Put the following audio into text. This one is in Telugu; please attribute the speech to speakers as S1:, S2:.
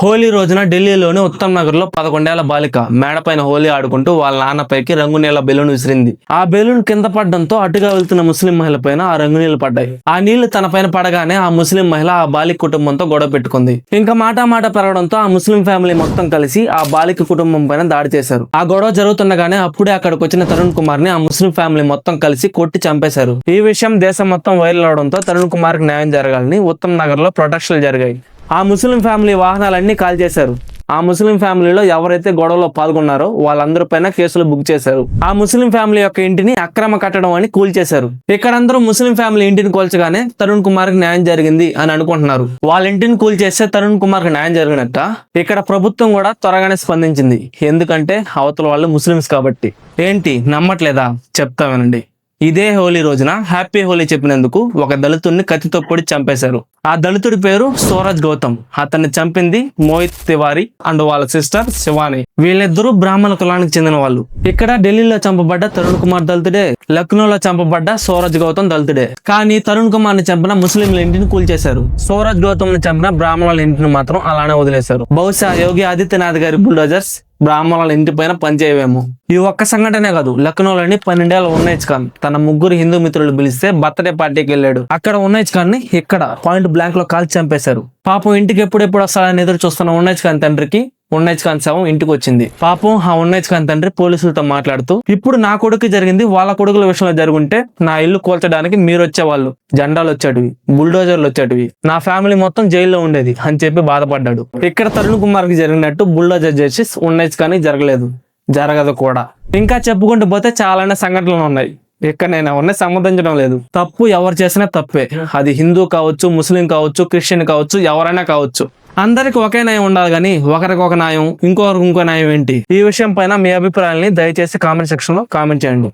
S1: హోలీ రోజున ఢిల్లీలోని ఉత్తమ్ నగర్ లో 11 ఏళ్ల బాలిక మేడపైన హోలీ ఆడుకుంటూ వాళ్ళ నాన్నపైకి రంగు నీళ్ల బెలూన్ విసిరింది. ఆ బెలూన్ కింద పడడంతో అటుగా వెళ్తున్న ముస్లిం మహిళ పైన ఆ రంగు నీళ్లు పడ్డాయి. ఆ నీళ్లు తన పైన పడగానే ఆ ముస్లిం మహిళ ఆ బాలిక కుటుంబంతో గొడవ పెట్టుకుంది. ఇంకా మాట పెరగడంతో ఆ ముస్లిం ఫ్యామిలీ మొత్తం కలిసి ఆ బాలిక కుటుంబం పైన దాడి చేశారు. ఆ గొడవ జరుగుతుండగానే అప్పుడే అక్కడికి వచ్చిన తరుణ్ కుమార్ ని ఆ ముస్లిం ఫ్యామిలీ మొత్తం కలిసి కొట్టి చంపేశారు. ఈ విషయం దేశం మొత్తం వైరల్ అవడంతో తరుణ్ కుమార్ కి న్యాయం జరగాలని ఉత్తమ్ నగర్ లో ప్రొటెస్టులు జరిగాయి. ఆ ముస్లిం ఫ్యామిలీ వాహనాలన్నీ కాల్ చేశారు. ఆ ముస్లిం ఫ్యామిలీలో ఎవరైతే గొడవలో పాల్గొన్నారో వాళ్ళందరి పైన కేసులు బుక్ చేశారు. ఆ ముస్లిం ఫ్యామిలీ యొక్క ఇంటిని అక్రమ కట్టడం అని కూల్చేశారు. ఇక్కడ అందరూ ముస్లిం ఫ్యామిలీ ఇంటిని కూల్చగానే తరుణ్ కుమార్ కి న్యాయం జరిగింది అని అనుకుంటున్నారు. వాళ్ళ ఇంటిని కూల్చేస్తే తరుణ్ కుమార్ కి న్యాయం జరిగినట్ట. ఇక్కడ ప్రభుత్వం కూడా త్వరగానే స్పందించింది. ఎందుకంటే అవతల వాళ్ళు ముస్లిమ్స్ కాబట్టి. ఏంటి నమ్మట్లేదా? చెప్తా వినండి. ఇదే హోలీ రోజున హ్యాపీ హోలీ చెప్పినందుకు ఒక దళితుడిని కత్తితో పొడి చంపేశారు. ఆ దళితుడి పేరు సూరజ్ గౌతమ్. అతన్ని చంపింది మోహిత్ తివారీ అండ్ వాళ్ళ సిస్టర్ శివాని. వీళ్ళిద్దరూ బ్రాహ్మణ కులానికి చెందిన వాళ్ళు. ఇక్కడ ఢిల్లీలో చంపబడ్డ తరుణ్ కుమార్ దళితుడే, లక్నోలో చంపబడ్డ సూరజ్ గౌతమ్ దళితుడే. కానీ తరుణ్ కుమార్ ని చంపిన ముస్లింల ఇంటిని కూల్చేశారు. సూరజ్ గౌతమ్ ని చంపిన బ్రాహ్మణుల ఇంటిని మాత్రం అలానే వదిలేశారు. బహుశా యోగి ఆదిత్యనాథ్ గారి బుల్డోజర్స్ బ్రాహ్మణుల ఇంటి పైన పనిచేయవేమో. ఈ ఒక్క సంఘటనే కాదు, లక్నోలోని 12 ఏళ్ల ఉన్నైజ్ ఖాన్ తన ముగ్గురు హిందూ మిత్రులు పిలిస్తే బర్త్డే పార్టీకి వెళ్ళాడు. అక్కడ ఉన్నైజ్ ఖాన్ ని ఇక్కడ పాయింట్ బ్లాంక్ లో కాల్చి చంపేశారు. పాపం ఇంటికి ఎప్పుడెప్పుడు వస్తాడని ఎదురు చూస్తున్న ఉన్నైజ్ ఖాన్ తండ్రికి ఉన్నైజ్ ఖాన్ శవం ఇంటికి వచ్చింది. పాపం ఆ ఉన్నైజ్ ఖాన్ తండ్రి పోలీసులతో మాట్లాడుతూ, ఇప్పుడు నా కొడుకు జరిగింది వాళ్ళ కొడుకుల విషయంలో జరుగుంటే నా ఇల్లు కూల్చడానికి మీరు వచ్చేవాళ్ళు, జెండాలు వచ్చేటివి, బుల్డోజర్లు వచ్చేటివి, నా ఫ్యామిలీ మొత్తం జైల్లో ఉండేది అని చెప్పి బాధపడ్డాడు. ఇక్కడ తరుణ్ కుమార్ కి జరిగినట్టు బుల్డోజర్ చేసి ఉన్నైజ్ ఖాన్ జరగలేదు, జరగదు కూడా. ఇంకా చెప్పుకుంటూ పోతే చాలానే సంఘటనలు ఉన్నాయి. ఇక్కడ నేను ఎవరిని సంబంధించడం లేదు. తప్పు ఎవరు చేసినా తప్పే. అది హిందూ కావచ్చు, ముస్లిం కావచ్చు, క్రిస్టియన్ కావచ్చు, ఎవరైనా కావచ్చు. అందరికి ఒకే న్యాయం ఉండాలి కానీ ఒకరికి ఒక న్యాయం ఇంకొకరికి ఇంకో న్యాయం ఏంటి? ఈ విషయం పైన మీ అభిప్రాయాన్ని దయచేసి కామెంట్ సెక్షన్ లో కామెంట్ చేయండి.